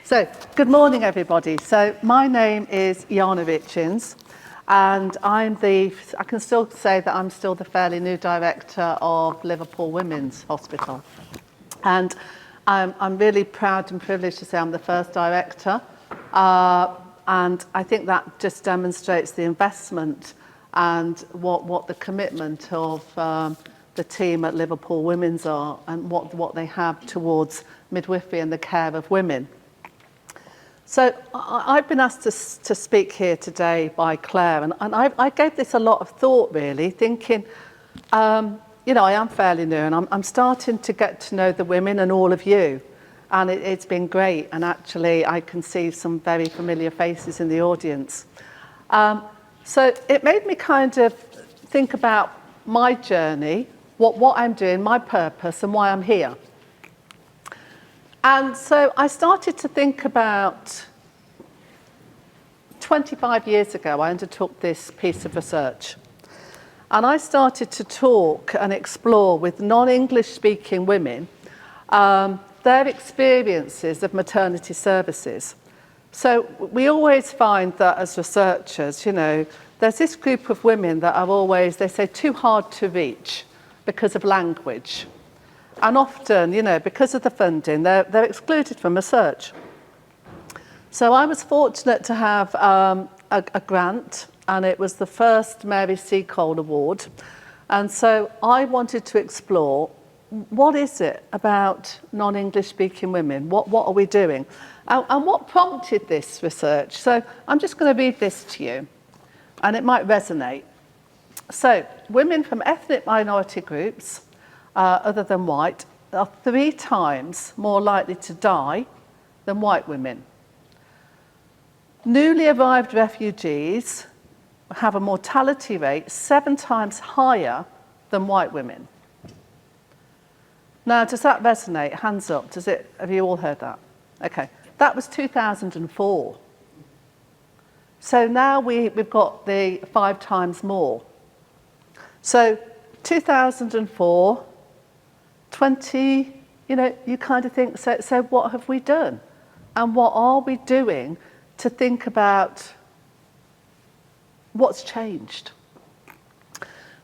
So, good morning, everybody. So, my name is Yana Richens, and I can still say that I'm still the fairly new director of Liverpool Women's Hospital. And I'm really proud and privileged to say I'm the first director. And I think that just demonstrates the investment and what the commitment of the team at Liverpool Women's are, and what they have towards midwifery and the care of women. So I've been asked to speak here today by Claire, and I gave this a lot of thought, really, thinking, I am fairly new, and I'm starting to get to know the women and all of you, and it's been great, and actually I can see some very familiar faces in the audience. So it made me kind of think about my journey, what I'm doing, my purpose, and why I'm here. And so I started to think about 25 years ago, I undertook this piece of research. And I started to talk and explore with non-English speaking women their experiences of maternity services. So we always find that as researchers, there's this group of women that are always, they say, too hard to reach because of language. And often, because of the funding, they're excluded from research. So I was fortunate to have a grant, and it was the first Mary C. Cole Award. And so I wanted to explore, what is it about non-English speaking women? What are we doing? And what prompted this research? So I'm just going to read this to you, and it might resonate. So women from ethnic minority groups, other than white, are 3 times more likely to die than white women. Newly arrived refugees have a mortality rate 7 times higher than white women. Now, does that resonate? Hands up. Have you all heard that? Okay. That was 2004. So now we've got the 5 times more. So 2004, 20, you kind of think, so what have we done? And what are we doing to think about what's changed?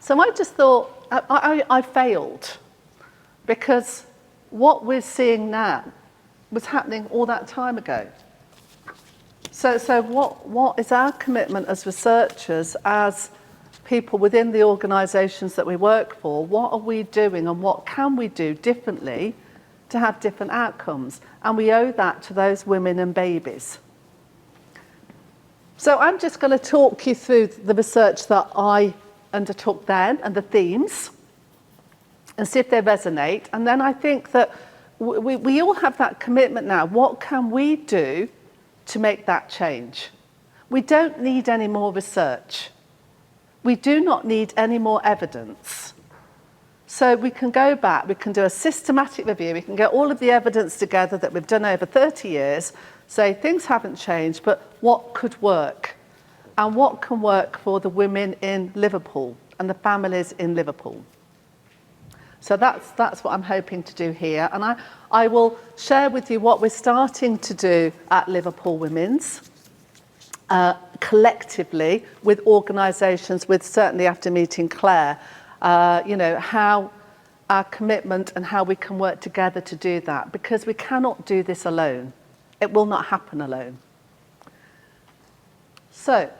So I just thought, I failed, because what we're seeing now was happening all that time ago. So what is our commitment as researchers, as people within the organisations that we work for? What are we doing, and what can we do differently to have different outcomes? And we owe that to those women and babies. So I'm just going to talk you through the research that I undertook then, and the themes, and see if they resonate. And then I think that we all have that commitment now. What can we do to make that change? We don't need any more research. We do not need any more evidence. So we can go back, we can do a systematic review, we can get all of the evidence together that we've done over 30 years, say things haven't changed, but what could work? And what can work for the women in Liverpool and the families in Liverpool? So that's what I'm hoping to do here. And I will share with you what we're starting to do at Liverpool Women's, collectively with organisations, with certainly after meeting Claire, how our commitment and how we can work together to do that, because we cannot do this alone. It will not happen alone. So,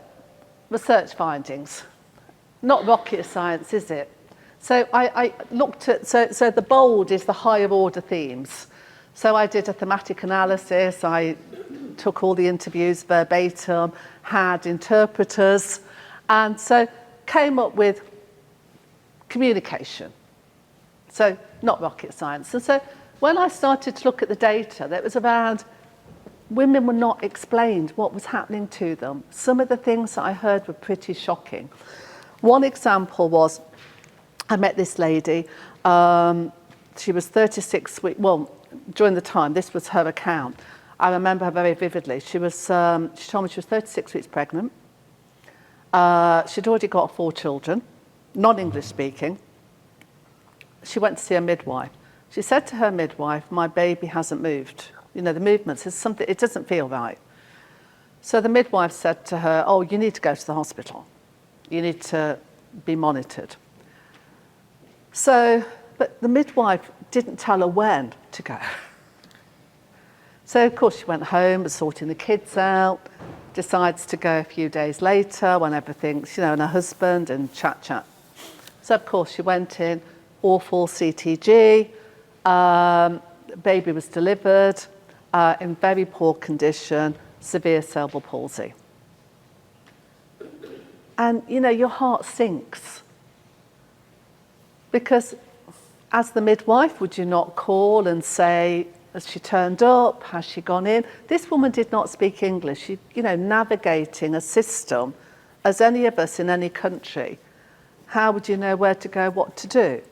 research findings. Not rocket science, is it? So I looked at, so the bold is the higher order themes. So I did a thematic analysis, I took all the interviews verbatim, had interpreters, and so came up with communication. So not rocket science. And so when I started to look at the data, that was around women were not explained what was happening to them. Some of the things that I heard were pretty shocking. One example was, I met this lady, she was 36 weeks, well, during the time, this was her account. I remember her very vividly. She told me she was 36 weeks pregnant. She'd already got 4 children, non-English speaking. She went to see a midwife. She said to her midwife, "My baby hasn't moved." You know, the movements, is something, it doesn't feel right. So the midwife said to her, oh, you need to go to the hospital. You need to be monitored. So, but the midwife didn't tell her when to go. So, of course, she went home, was sorting the kids out, decides to go a few days later when everything's, you know, and her husband and chat. So, of course, she went in, awful CTG, baby was delivered in very poor condition, severe cerebral palsy. And, you know, your heart sinks. Because as the midwife, would you not call and say, has she turned up? Has she gone in? This woman did not speak English. She, you know, navigating a system, as any of us in any country, how would you know where to go, what to do?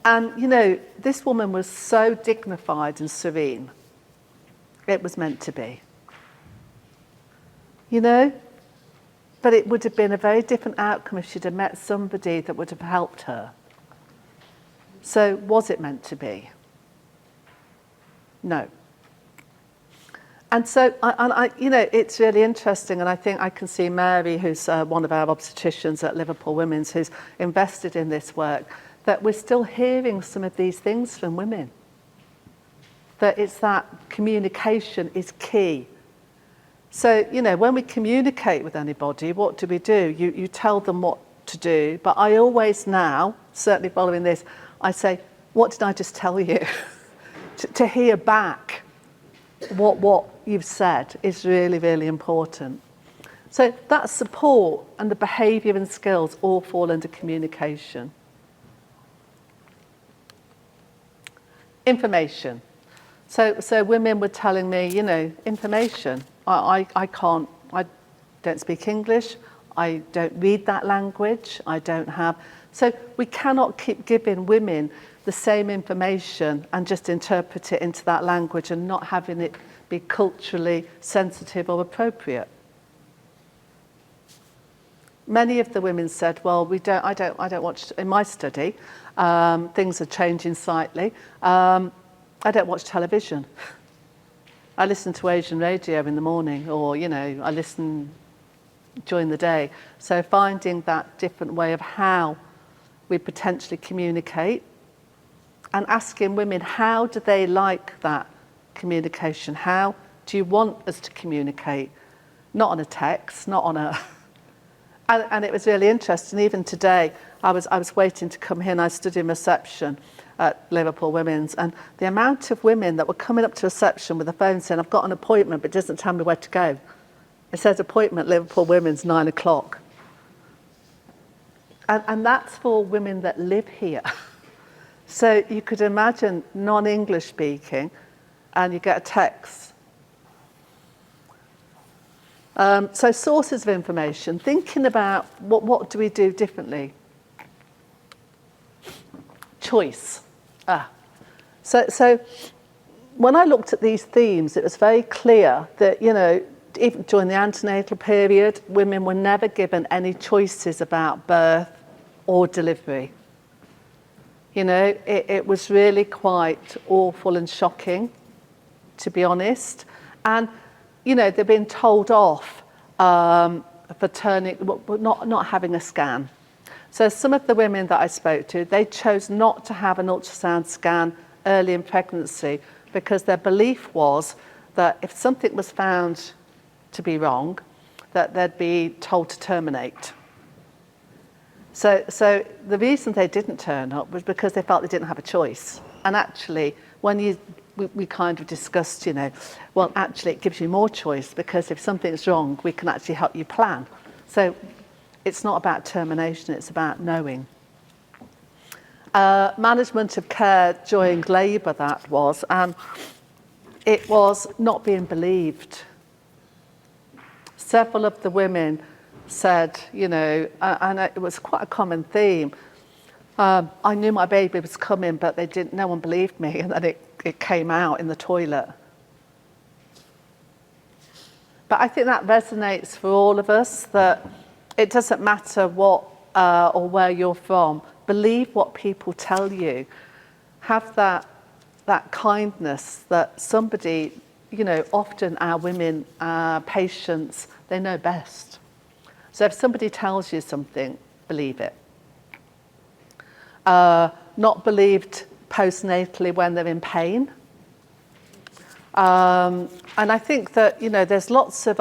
And, you know, this woman was so dignified and serene. It was meant to be. You know? But it would have been a very different outcome if she'd have met somebody that would have helped her. So, was it meant to be? No. And so, I, you know, it's really interesting, and I think I can see Mary, who's one of our obstetricians at Liverpool Women's, who's invested in this work, that we're still hearing some of these things from women. That it's that communication is key. So, you know, when we communicate with anybody, what do? You tell them what to do, but I always now, certainly following this, I say, what did I just tell you? to hear back what you've said is really, really important. So that support and the behaviour and skills all fall under communication. Information. So women were telling me, you know, information. I don't speak English, I don't read that language, I don't have. So we cannot keep giving women the same information and just interpret it into that language and not having it be culturally sensitive or appropriate. Many of the women said, well, I don't watch, in my study, things are changing slightly, I don't watch television. I listen to Asian radio in the morning, or, you know, I listen during the day. So finding that different way of how we potentially communicate and asking women, how do they like that communication? How do you want us to communicate? Not on a text, not on a... And it was really interesting. Even today, I was waiting to come here, and I stood in reception at Liverpool Women's, and the amount of women that were coming up to reception with a phone saying, I've got an appointment, but it doesn't tell me where to go. It says appointment, Liverpool Women's, 9 o'clock. And that's for women that live here. So you could imagine non-English speaking, and you get a text. So sources of information, thinking about what do we do differently? Choice. So when I looked at these themes, it was very clear that, you know, even during the antenatal period, women were never given any choices about birth or delivery. You know, it was really quite awful and shocking, to be honest. And, you know, they've been told off for not having a scan. So some of the women that I spoke to, they chose not to have an ultrasound scan early in pregnancy because their belief was that if something was found to be wrong, that they'd be told to terminate. So the reason they didn't turn up was because they felt they didn't have a choice. And actually, when we kind of discussed, you know, well, actually it gives you more choice because if something's wrong, we can actually help you plan. So it's not about termination, it's about knowing. Management of care during labour, that was, it was not being believed. Several of the women said, you know, and it was quite a common theme, I knew my baby was coming, but no one believed me, and then it came out in the toilet. But I think that resonates for all of us, that it doesn't matter what or where you're from. Believe what people tell you. Have that that kindness that somebody, you know, often our women, our patients, they know best. So if somebody tells you something, believe it. Not believed postnatally when they're in pain. And I think that, you know, there's lots of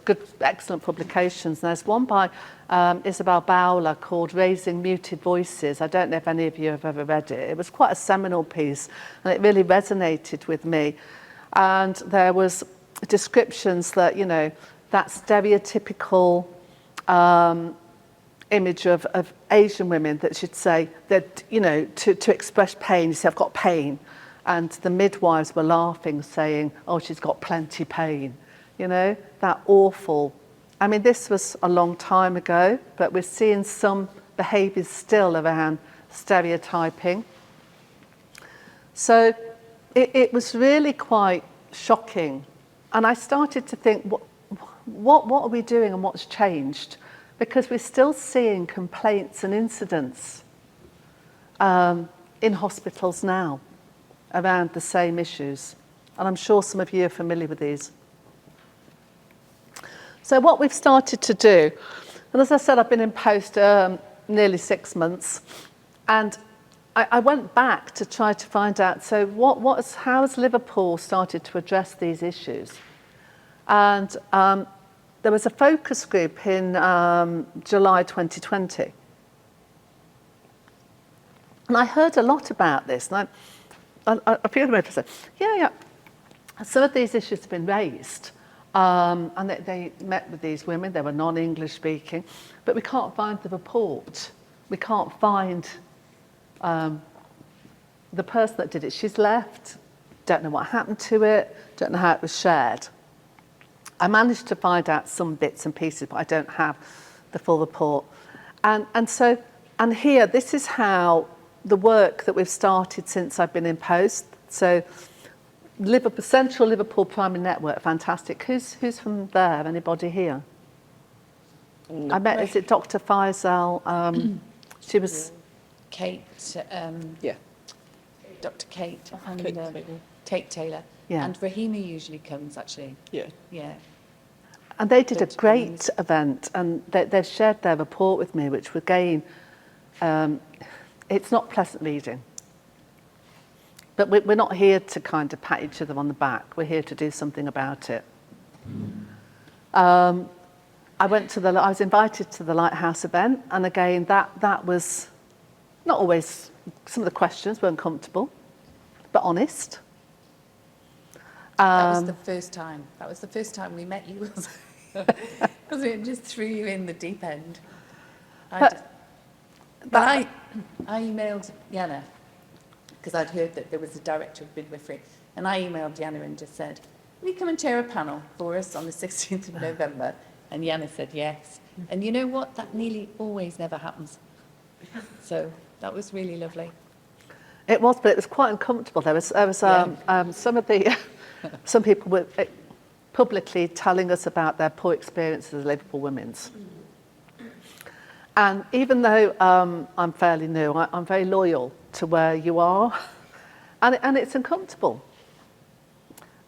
good, excellent publications. And there's one by Isabel Bowler called Raising Muted Voices. I don't know if any of you have ever read it. It was quite a seminal piece, and it really resonated with me. And there was descriptions that, you know, that stereotypical image of Asian women that should say that, you know, to express pain, you say, I've got pain. And the midwives were laughing, saying, oh, she's got plenty pain. You know, that awful. I mean, this was a long time ago, but we're seeing some behaviours still around stereotyping. So it was really quite shocking. And I started to think, what are we doing and what's changed? Because we're still seeing complaints and incidents in hospitals now around the same issues. And I'm sure some of you are familiar with these. So what we've started to do, and as I said, I've been in post nearly 6 months, and I went back to try to find out, so how has Liverpool started to address these issues? And there was a focus group in July 2020. And I heard a lot about this, and I feel the way to say, yeah, some of these issues have been raised. And they met with these women, they were non-English speaking, but we can't find the report. We can't find the person that did it. She's left, don't know what happened to it, don't know how it was shared. I managed to find out some bits and pieces, but I don't have the full report. And here, this is how the work that we've started since I've been in post. So Central Liverpool Primary Network, fantastic. Who's from there? Anybody here? No. I met, is it Dr. Faisal? She was... Kate, yeah. Dr. Kate and Kate Taylor. Yeah. And Rahima usually comes, actually. Yeah. Yeah. And they did a great event, and they've shared their report with me, which again, it's not pleasant reading. But we're not here to kind of pat each other on the back. We're here to do something about it. I was invited to the Lighthouse event, and again, that was not always, some of the questions weren't comfortable, but honest. That was the first time. That was the first time we met you. Because it just threw you in the deep end. I emailed Yana, because I'd heard that there was a director of midwifery, and I emailed Yana and just said, will you come and chair a panel for us on the 16th of November? And Yana said yes. And you know what? That nearly always never happens. So that was really lovely. It was, but it was quite uncomfortable. There was some people were publicly telling us about their poor experiences as Liverpool women's. And even though I'm fairly new, I'm very loyal to where you are, and it's uncomfortable.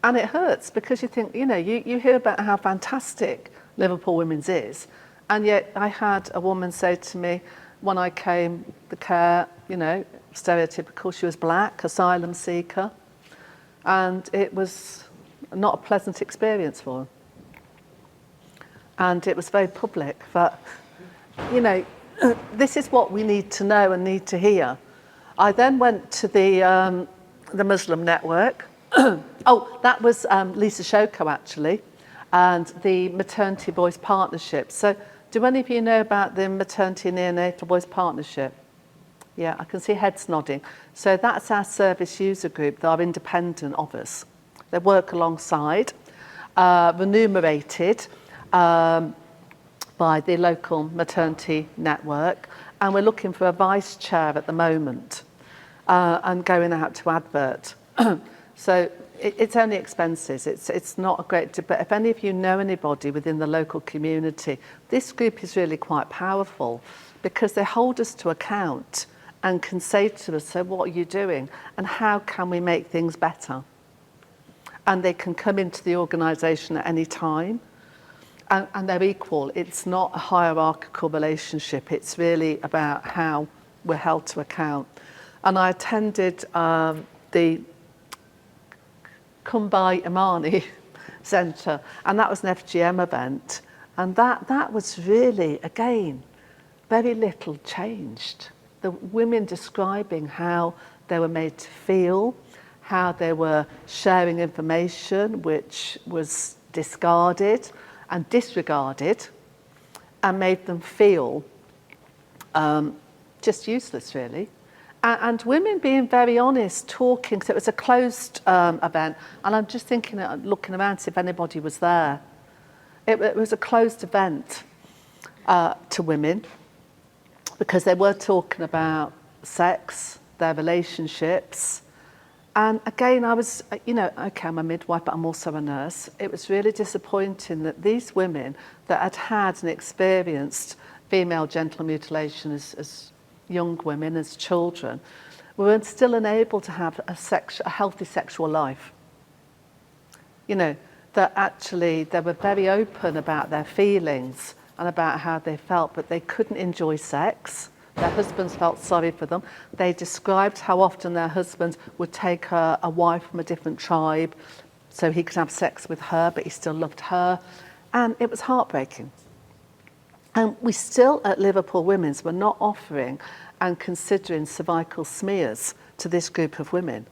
And it hurts because you think, you know, you hear about how fantastic Liverpool Women's is, and yet I had a woman say to me when I came, the care, you know, stereotypical, she was black, asylum seeker, and it was not a pleasant experience for her. And it was very public, but, you know, this is what we need to know and need to hear. I then went to the Muslim network. Oh, that was Lisa Shoko, actually, and the Maternity Voice Partnership. So do any of you know about the Maternity Neonatal Voice Partnership? Yeah, I can see heads nodding. So that's our service user group that are independent of us. They work alongside, remunerated by the local maternity network, and we're looking for a vice chair at the moment and going out to advert. So it's only expenses. It's not a great, but if any of you know anybody within the local community, this group is really quite powerful because they hold us to account and can say to us, so what are you doing? And how can we make things better? And they can come into the organisation at any time. And they're equal. It's not a hierarchical relationship. It's really about how we're held to account. And I attended the Kumbai Imani Centre, and that was an FGM event. And that was really, again, very little changed. The women describing how they were made to feel, how they were sharing information which was discarded and disregarded and made them feel just useless, really. And women being very honest, talking, so it was a closed event, and I'm just thinking, looking around to see if anybody was there. It was a closed event to women, because they were talking about sex, their relationships. And again, I was, okay, I'm a midwife, but I'm also a nurse. It was really disappointing that these women that had had and experienced female genital mutilation as young women, as children, were still unable to have a healthy sexual life. That actually they were very open about their feelings and about how they felt, but they couldn't enjoy sex. Their husbands felt sorry for them. They described how often their husbands would take a wife from a different tribe so he could have sex with her, but he still loved her. And it was heartbreaking. And we still, at Liverpool Women's, were not offering and considering cervical smears to this group of women.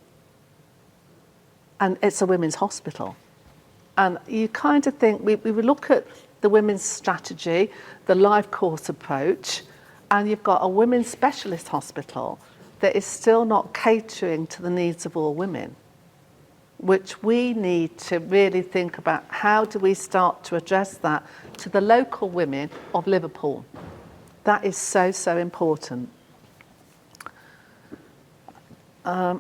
And it's a women's hospital. And you kind of think, we would look at the women's strategy, the life course approach, and you've got a women's specialist hospital that is still not catering to the needs of all women, which we need to really think about. How do we start to address that to the local women of Liverpool? That is so, so important. So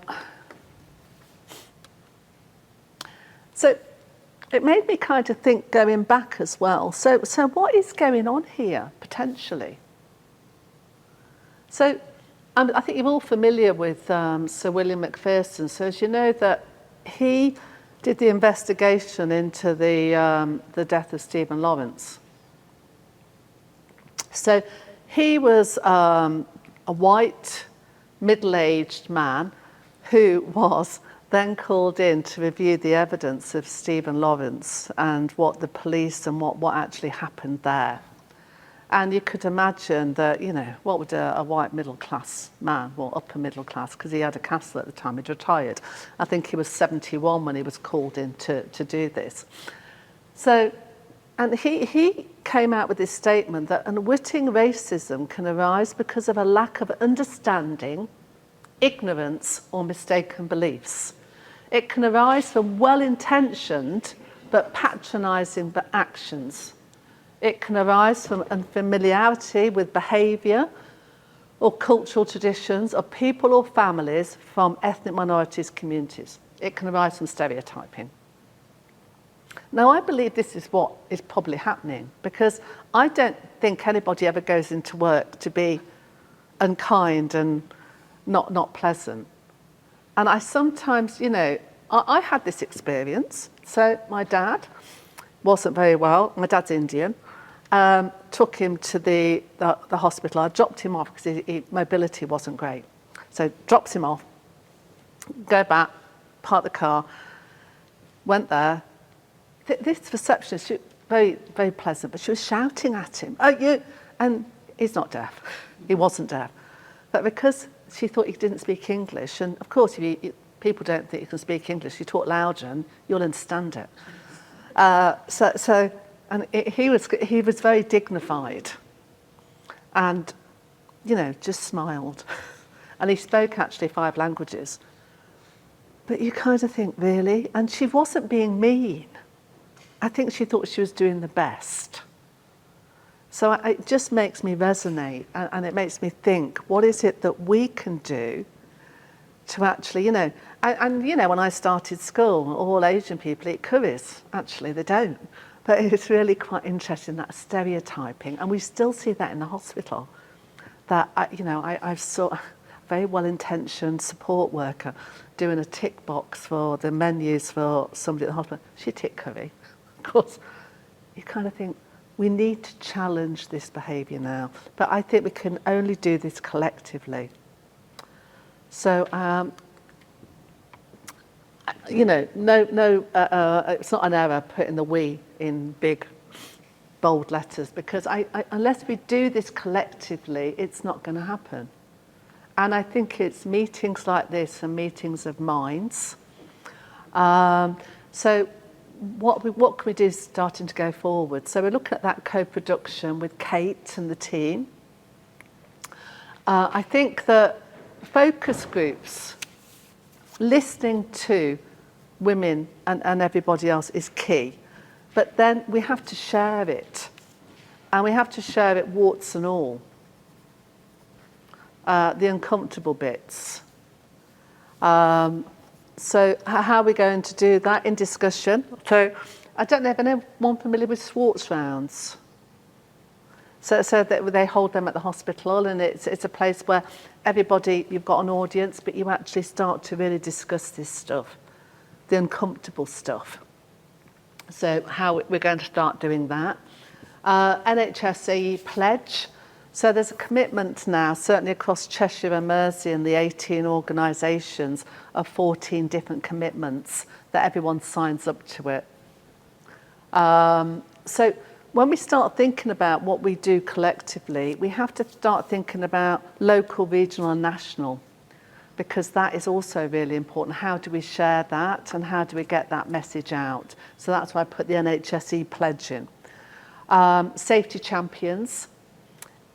it made me kind of think, going back as well. So what is going on here, potentially? So I think you're all familiar with Sir William Macpherson. So as you know, that he did the investigation into the death of Stephen Lawrence. So he was a white, middle-aged man who was then called in to review the evidence of Stephen Lawrence and what the police and what actually happened there. And you could imagine that, what would a white middle-class man, well, upper middle class, because he had a castle at the time, he'd retired. I think he was 71 when he was called in to do this. So, and he came out with this statement that unwitting racism can arise because of a lack of understanding, ignorance, or mistaken beliefs. It can arise from well-intentioned but patronising actions. It can arise from unfamiliarity with behaviour or cultural traditions of people or families from ethnic minorities communities. It can arise from stereotyping. Now, I believe this is what is probably happening, because I don't think anybody ever goes into work to be unkind and not pleasant. And I sometimes, I had this experience. So my dad wasn't very well. My dad's Indian. Took him to the hospital. I dropped him off because his mobility wasn't great. So drops him off, go back, park the car, went there. This receptionist, she was very, very pleasant, but she was shouting at him, "Oh, you!" And he's not deaf. He wasn't deaf. But because she thought he didn't speak English, and of course, if people don't think you can speak English, you talk louder and you'll understand it. And he was very dignified and, just smiled. And he spoke actually 5 languages. But you kind of think, really? And she wasn't being mean. I think she thought she was doing the best. So it just makes me resonate, and it makes me think, what is it that we can do to actually, when I started school, all Asian people eat curries. Actually, they don't. But it's really quite interesting, that stereotyping, and we still see that in the hospital. That I saw very well-intentioned support worker doing a tick box for the menus for somebody at the hospital. She ticked curry. Of course, you kind of think, we need to challenge this behaviour now. But I think we can only do this collectively. So, you know, it's not an error putting the we in big, bold letters, because unless we do this collectively, it's not going to happen. And I think it's meetings like this and meetings of minds. So what can we do starting to go forward? So we're looking at that co-production with Kate and the team. I think that focus groups, listening to women and everybody else is key. But then we have to share it. And we have to share it warts and all. The uncomfortable bits. So how are we going to do that in discussion? So I don't know if anyone familiar with Swartz rounds. So that they hold them at the hospital, and it's a place where everybody, you've got an audience, but you actually start to really discuss this stuff, the uncomfortable stuff. So how we're going to start doing that. NHSE pledge. So there's a commitment now, certainly across Cheshire and Mersey and the 18 organisations, of 14 different commitments that everyone signs up to it. So when we start thinking about what we do collectively, we have to start thinking about local, regional and national, because that is also really important. How do we share that and how do we get that message out? So that's why I put the NHSE pledge in. Safety champions.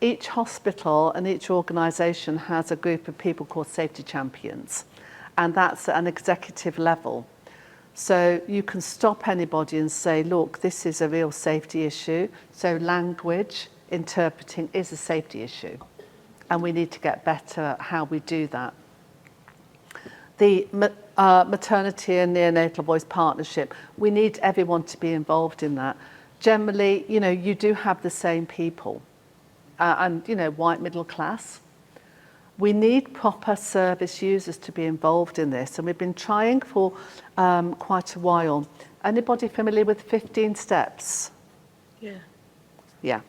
Each hospital and each organisation has a group of people called safety champions, and that's at an executive level. So you can stop anybody and say, look, this is a real safety issue. So language, interpreting is a safety issue, and we need to get better at how we do that. The maternity and neonatal voice partnership, we need everyone to be involved in that. Generally, you know, you do have the same people. And, you know, white middle class. We need proper service users to be involved in this, and we've been trying for quite a while. Anybody familiar with 15 steps? Yeah. Yeah.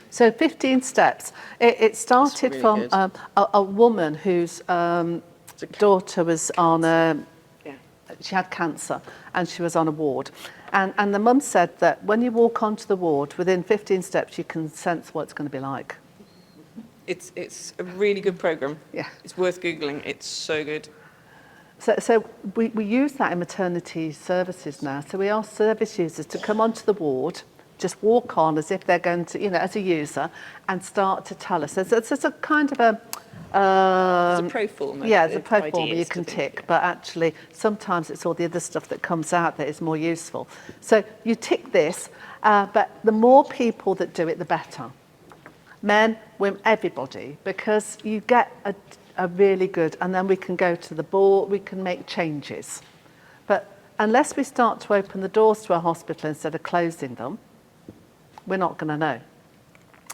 So 15 steps. It started really from a woman whose daughter was on she had cancer and she was on a ward. And the mum said that when you walk onto the ward, within 15 steps, you can sense what it's going to be like. It's a really good programme. Yeah. It's worth Googling. It's so good. So we use that in maternity services now. So we ask service users to come onto the ward, just walk on as if they're going to, you know, as a user, and start to tell us. So it's a kind of a... it's a pro form. Yeah, it's a pro form you can tick, but actually sometimes it's all the other stuff that comes out that is more useful. So you tick this, but the more people that do it, the better. Men, women, everybody, because you get a really good, and then we can go to the board, we can make changes. But unless we start to open the doors to our hospital instead of closing them, we're not going to know.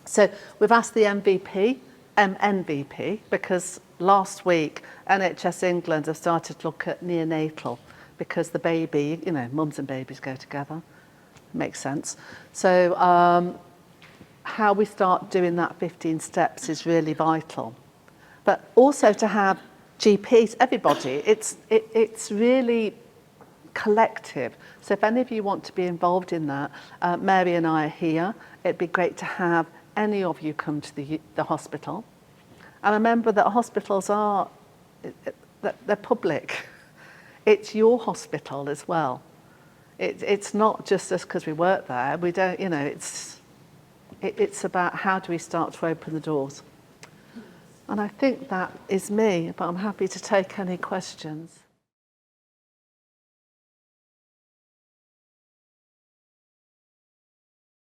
So we've asked the NVP, because last week NHS England have started to look at neonatal, because the baby, you know, mums and babies go together. Makes sense. So how we start doing that 15 steps is really vital. But also to have GPs, everybody, it's really collective. So if any of you want to be involved in that, Mary and I are here. It'd be great to have any of you come to the hospital. And remember that hospitals are, they're public. It's your hospital as well. It's not just us because we work there. We don't, you know, it's about how do we start to open the doors. And I think that is me, but I'm happy to take any questions.